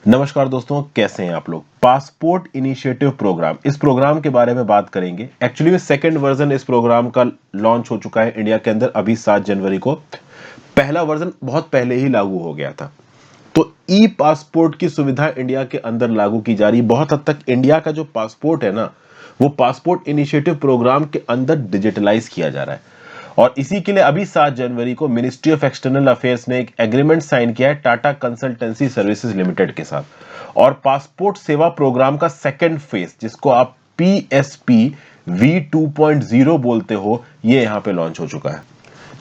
नमस्कार दोस्तों, कैसे हैं आप लोग। पासपोर्ट इनिशिएटिव प्रोग्राम, इस प्रोग्राम के बारे में बात करेंगे। एक्चुअली में सेकंड वर्जन इस प्रोग्राम का लॉन्च हो चुका है इंडिया के अंदर अभी 7 जनवरी को। पहला वर्जन बहुत पहले ही लागू हो गया था। तो ई पासपोर्ट की सुविधा इंडिया के अंदर लागू की जा रही है। बहुत हद तक इंडिया का जो पासपोर्ट है ना, वो पासपोर्ट इनिशिएटिव प्रोग्राम के अंदर डिजिटलाइज किया जा रहा है। और इसी के लिए अभी 7 जनवरी को मिनिस्ट्री ऑफ एक्सटर्नल अफेयर्स ने एक एग्रीमेंट साइन किया है टाटा कंसल्टेंसी सर्विसेज लिमिटेड के साथ। और पासपोर्ट सेवा प्रोग्राम का सेकंड फेज, जिसको आप पीएसपी V2.0 बोलते हो, ये यहां पे लॉन्च हो चुका है।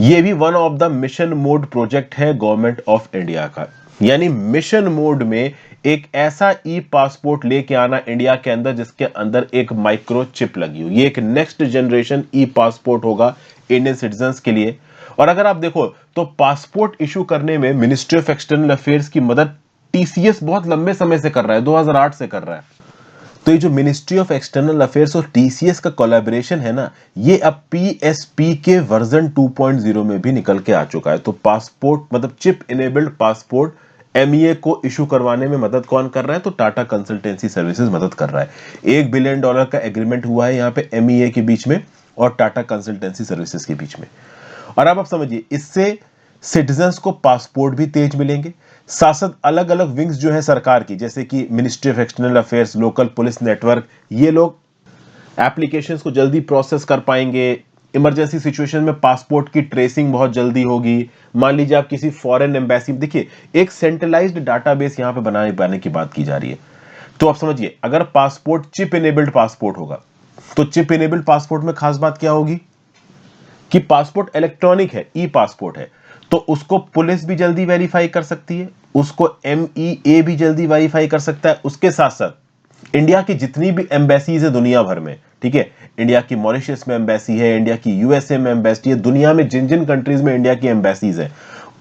ये भी one of the mission mode project है गवर्नमेंट ऑफ इंडिया का। यानी मिशन मोड में एक ऐसा ई पासपोर्ट लेके आना इंडिया के अंदर जिसके अंदर एक माइक्रो चिप लगी हुई। ये एक नेक्स्ट जनरेशन ई पासपोर्ट होगा इंडियन सिटीजन्स के लिए। और अगर आप देखो तो पासपोर्ट इशू करने में मिनिस्ट्री ऑफ एक्सटर्नल अफेयर्स की मदद टीसीएस बहुत लंबे समय से कर रहा है, 2008 से कर रहा है। तो ये जो मिनिस्ट्री ऑफ एक्सटर्नल अफेयर्स और टीसीएस का कोलैबोरेशन है ना, ये अब पीएसपी के वर्जन 2.0 में भी निकल के आ चुका है। तो पासपोर्ट मतलब चिप इनेबल्ड पासपोर्ट एमईए को इशू करवाने में मदद कौन कर रहा है? तो टाटा कंसल्टेंसी सर्विसेज मदद कर रहा है। $1 बिलियन का एग्रीमेंट हुआ है यहाँ पे एमईए के बीच में और टाटा कंसल्टेंसी सर्विसेज के बीच में। और अब आप समझिए, इससे सिटीजन्स को पासपोर्ट भी तेज मिलेंगे। साथ साथ अलग अलग विंग्स जो है सरकार की, जैसे कि ministry of external affairs, local police network, ये लोग एप्लीकेशंस को जल्दी प्रोसेस कर पाएंगे। इमरजेंसी सिचुएशन में पासपोर्ट की ट्रेसिंग बहुत जल्दी होगी। मान लीजिए आप किसी फॉरेन एम्बेसी, देखिए एक सेंट्रलाइज्ड डाटाबेस यहां पे बनाने की बात की जा रही है। तो आप समझिए, अगर पासपोर्ट चिप इनेबल्ड पासपोर्ट होगा, तो चिप इनेबल्ड पासपोर्ट में खास बात क्या होगी कि पासपोर्ट इलेक्ट्रॉनिक है, ई पासपोर्ट है, तो उसको पुलिस भी जल्दी वेरीफाई कर सकती है, उसको एमईए भी जल्दी वेरीफाई कर सकता है। उसके साथ साथ इंडिया की जितनी भी एम्बेसीज है दुनिया भर में, ठीक है, इंडिया की मॉरिशस में एम्बेसी है, इंडिया की यूएसए में एम्बेसी है, दुनिया में जिन जिन कंट्रीज में इंडिया की एम्बेसीज है,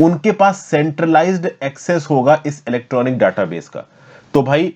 उनके पास सेंट्रलाइज्ड एक्सेस होगा इस इलेक्ट्रॉनिक डाटाबेस का। तो भाई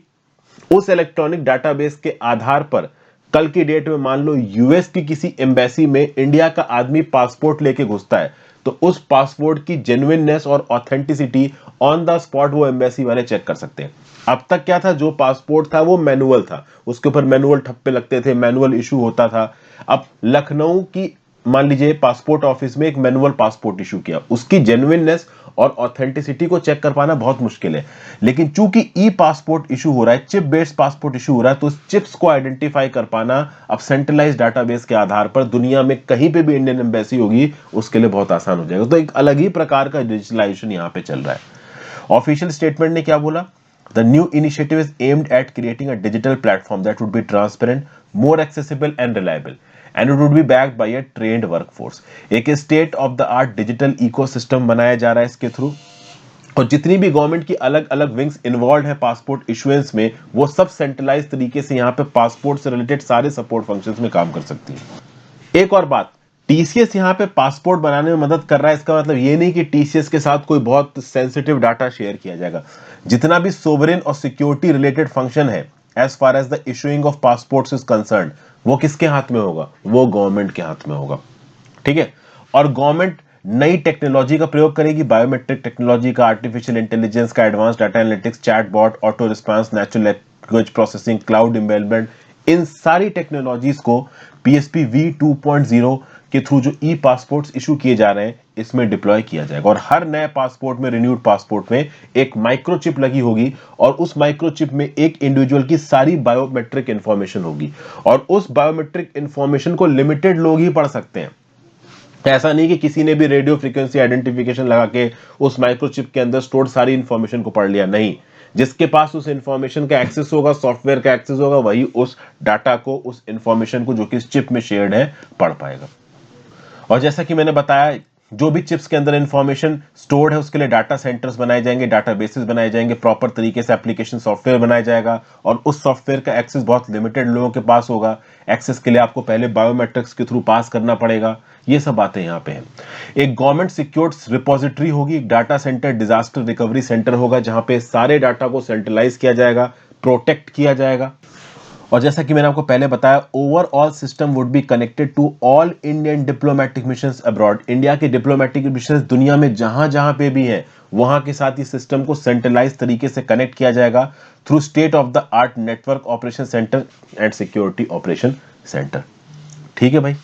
उस इलेक्ट्रॉनिक डाटाबेस के आधार पर कल की डेट में मान लो यूएस की किसी एम्बेसी में इंडिया का आदमी पासपोर्ट लेके घुसता है, तो उस पासपोर्ट की जेन्युइननेस और ऑथेंटिसिटी ऑन द स्पॉट वो एम्बेसी वाले चेक कर सकते हैं। अब तक क्या था, जो पासपोर्ट था वो मैनुअल था, उसके ऊपर मैनुअल ठप्पे लगते थे, मैनुअल इशू होता था। अब लखनऊ की मान लीजिए पासपोर्ट ऑफिस में एक मैनुअल पासपोर्ट इशू किया, उसकी जेन्युइननेस और ऑथेंटिसिटी को चेक कर पाना बहुत मुश्किल है। लेकिन चूंकि ई पासपोर्ट इशू हो रहा है, चिप बेस्ड पासपोर्ट इशू हो रहा है, तो उस चिप्स को आइडेंटिफाई कर पाना अब सेंट्रलाइज्ड डाटाबेस के आधार पर दुनिया में कहीं पे भी इंडियन एम्बेसी होगी उसके लिए बहुत आसान हो जाएगा। तो एक अलग ही प्रकार का डिजिटलाइजेशन यहाँ पे चल रहा है। ऑफिशियल स्टेटमेंट ने क्या बोला? The new initiative is aimed at creating a digital platform that would be transparent, more accessible and reliable, and it would be backed by a trained workforce. एक state of the art digital ecosystem बनाया जा रहा है इसके through, और जितनी भी government की अलग अलग विंग्स इन्वॉल्व है पासपोर्ट इशुएंस में, वो सब सेंट्रलाइज तरीके से यहाँ पे पासपोर्ट से रिलेटेड सारे सपोर्ट फंक्शंस में काम कर सकती है। एक और बात, टीसीएस यहाँ पे पासपोर्ट बनाने में मदद कर रहा है, इसका मतलब ये नहीं कि टीसीएस के साथ कोई बहुत सेंसिटिव डाटा शेयर किया जाएगा। जितना भी सोवरेन और सिक्योरिटी रिलेटेड फंक्शन है as far as the issuing of passports is concern, वो किसके हाथ में होगा? वो गवर्नमेंट के हाथ में होगा, ठीक है। और गवर्नमेंट नई टेक्नोलॉजी का प्रयोग करेगी, बायोमेट्रिक टेक्नोलॉजी का, आर्टिफिशियल इंटेलिजेंस का, advance data analytics, chatbot, auto response, natural language processing, cloud embedment, इन सारी टेक्नोलॉजीज को पीएसपी V2.0 के थ्रू जो ई पासपोर्ट्स इशू किए जा रहे हैं इसमें डिप्लॉय किया जाएगा। और हर नए पासपोर्ट में, रिन्यूड पासपोर्ट में एक माइक्रोचिप लगी होगी, और उस माइक्रोचिप में एक इंडिविजुअल की सारी बायोमेट्रिक इंफॉर्मेशन होगी, और उस बायोमेट्रिक इंफॉर्मेशन को लिमिटेड लोग ही पढ़ सकते हैं। ऐसा नहीं कि किसी ने भी रेडियो फ्रीक्वेंसी आइडेंटिफिकेशन लगा के उस माइक्रोचिप के अंदर स्टोर्ड सारी इंफॉर्मेशन को पढ़ लिया, नहीं। जिसके पास उस इंफॉर्मेशन का एक्सेस होगा, सॉफ्टवेयर का एक्सेस होगा, वही उस डाटा को, उस इंफॉर्मेशन को जो कि इस चिप में शेयर्ड है, पढ़ पाएगा। और जैसा कि मैंने बताया, जो भी चिप्स के अंदर इंफॉर्मेशन स्टोर्ड है उसके लिए डाटा सेंटर्स बनाए जाएंगे, डाटाबेसेस बनाए जाएंगे, प्रॉपर तरीके से एप्लीकेशन सॉफ्टवेयर बनाया जाएगा, और उस सॉफ्टवेयर का एक्सेस बहुत लिमिटेड लोगों के पास होगा। एक्सेस के लिए आपको पहले बायोमेट्रिक्स के थ्रू पास करना पड़ेगा। ये सब बातें यहाँ पे हैं। एक गवर्नमेंट सिक्योर्ड रिपोजिटरी होगी, एक data centre, disaster recovery centre होगा, जहां पे सारे डाटा को सेंट्रलाइज किया जाएगा, प्रोटेक्ट किया जाएगा। और जैसा कि मैंने आपको पहले बताया, overall system would be connected to all Indian diplomatic missions abroad. India के डिप्लोमेटिक मिशंस दुनिया में जहां जहां पे भी हैं, वहां के साथ इस सिस्टम को सेंट्रलाइज तरीके से कनेक्ट किया जाएगा through state of the art network operation centre and security operation centre. ठीक है भाई।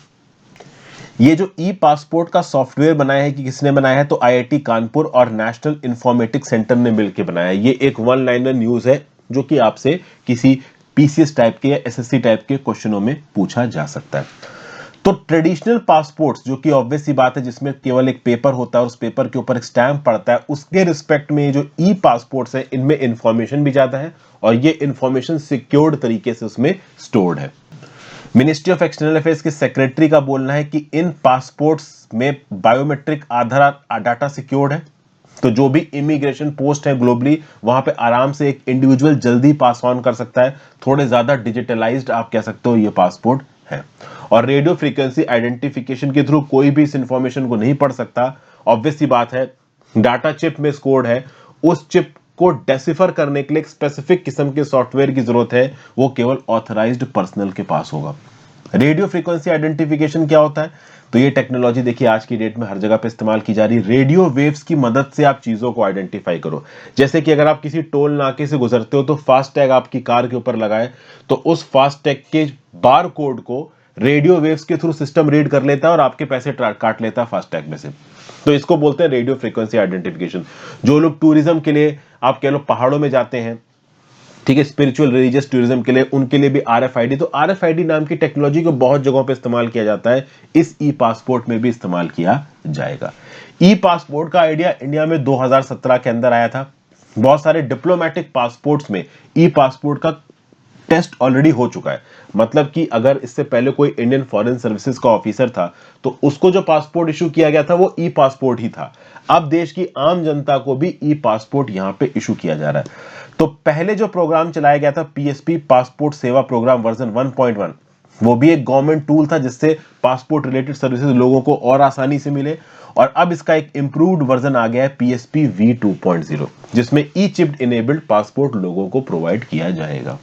ये जो ई पासपोर्ट का सॉफ्टवेयर बनाया है कि किसने बनाया है, तो आईआईटी कानपुर और नेशनल इंफॉर्मेटिक्स सेंटर ने मिलकर बनाया है। ये एक वन लाइनर न्यूज है जो कि आपसे किसी पीसीएस टाइप के या एसएससी टाइप के क्वेश्चनों में पूछा जा सकता है। तो ट्रेडिशनल पासपोर्ट्स, जो कि ऑब्वियस सी बात है, जिसमें केवल एक पेपर होता है और उस पेपर के ऊपर एक स्टैम्प पड़ता है, उसके रिस्पेक्ट में जो ई पासपोर्ट्स है, इनमें इंफॉर्मेशन भी ज्यादा है और ये इंफॉर्मेशन सिक्योर्ड तरीके से उसमें स्टोर्ड है। मिनिस्ट्री ऑफ एक्सटर्नल अफेयर्स के सेक्रेटरी का बोलना है कि इन पासपोर्ट्स में बायोमेट्रिक आधार डाटा सिक्योर्ड है। तो जो भी इमिग्रेशन पोस्ट है ग्लोबली, वहां पे आराम से एक इंडिविजुअल जल्दी पास ऑन कर सकता है। थोड़े ज्यादा डिजिटलाइज्ड आप कह सकते हो ये पासपोर्ट है। और रेडियो फ्रीक्वेंसी आइडेंटिफिकेशन के थ्रू कोई भी इस इंफॉर्मेशन को नहीं पढ़ सकता। ऑब्वियस सी बात है, डाटा चिप में स्कोर्ड है, उस चिप को डेसिफर करने के लिए एक स्पेसिफिक किस्म के सॉफ्टवेयर की जरूरत है, वो केवल ऑथराइज्ड पर्सनल के पास होगा। रेडियो फ्रीक्वेंसी आइडेंटिफिकेशन क्या होता है, तो ये टेक्नोलॉजी देखिए आज की डेट में हर जगह पे इस्तेमाल की जा रही है। रेडियो वेव्स की मदद से आप चीजों को आइडेंटिफाई करो। जैसे कि अगर आप किसी टोल नाके से गुजरते हो तो फास्ट टैग आपकी कार के ऊपर लगाए, तो उस फास्ट टैग के बार कोड को रेडियो वेव्स के थ्रू सिस्टम रीड कर लेता है और आपके पैसे काट लेता है फास्ट टैग में से। तो इसको बोलते हैं रेडियो फ्रीक्वेंसी आइडेंटिफिकेशन। जो लोग टूरिज्म के लिए, आप कह लो पहाड़ों में जाते हैं, ठीक है, स्पिरिचुअल रिलीजियस टूरिज्म के लिए, उनके लिए भी आरएफआईडी, तो आरएफआईडी नाम की टेक्नोलॉजी को बहुत जगहों पे इस्तेमाल किया जाता है, इस ई पासपोर्ट में भी इस्तेमाल किया जाएगा। ई पासपोर्ट का आइडिया इंडिया में 2017 के अंदर आया था। बहुत सारे डिप्लोमेटिक पासपोर्ट्स में ई पासपोर्ट का टेस्ट ऑलरेडी हो चुका है। मतलब कि अगर इससे पहले कोई इंडियन फॉरेन सर्विसेज का ऑफिसर था तो उसको जो पासपोर्ट इशू किया गया था वो ई पासपोर्ट ही था। अब देश की आम जनता को भी ई पासपोर्ट यहां पे इशू किया जा रहा है। तो पहले जो प्रोग्राम चलाया गया था, पीएसपी पासपोर्ट सेवा प्रोग्राम वर्जन 1.1, वो भी एक गवर्नमेंट टूल था जिससे पासपोर्ट रिलेटेड सर्विसेज लोगों को और आसानी से मिले। और अब इसका एक इंप्रूव्ड वर्जन आ गया है, पीएसपी V2.0, जिसमें ई चिप्ड इनेबल्ड पासपोर्ट लोगों को प्रोवाइड किया जाएगा।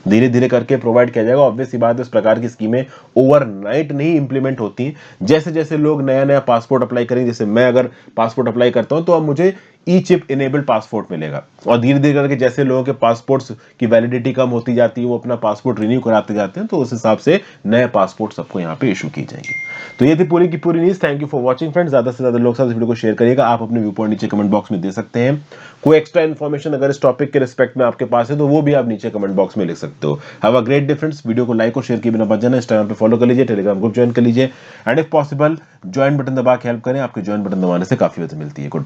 धीरे धीरे करके प्रोवाइड किया जाएगा। ऑब्वियस सी बात है, इस प्रकार की स्कीमें ओवरनाइट नहीं इंप्लीमेंट होती। जैसे जैसे लोग नया नया पासपोर्ट अप्लाई करेंगे, जैसे मैं अगर पासपोर्ट अप्लाई करता हूं तो अब मुझे ई चिप इनेबल्ड पासपोर्ट मिलेगा, और धीरे धीरे करके जैसे लोगों के पासपोर्ट्स की वैलिडिटी कम होती जाती है, वो अपना पासपोर्ट रिन्यू कराते जाते हैं, तो उस हिसाब से नए पासपोर्ट सबको यहाँ पे इशू की जाएंगे। तो ये थी पूरी की पूरी news. Thank you for watching friends. ज्यादा से ज्यादा लोग साथ इस वीडियो को शेयर करिएगा। आप अपने व्यू पॉइंट नीचे कमेंट बॉक्स में दे सकते हैं। कोई एक्स्ट्रा इन्फॉर्मेशन अगर इस टॉपिक के रिस्पेक्ट में आपके पास है तो वो भी आप नीचे कमेंट बॉक्स में लिख सकते हो। Have a great day friends. Video को लाइक और शेयर किए बिना मत जाना। इंस्टाग्राम पे फॉलो कर लीजिए, टेलीग्राम ग्रुप ज्वाइन कर लीजिए, and if possible join button दबा के हेल्प करें। आपके ज्वाइन बटन दबाने से काफी मदद मिलती है।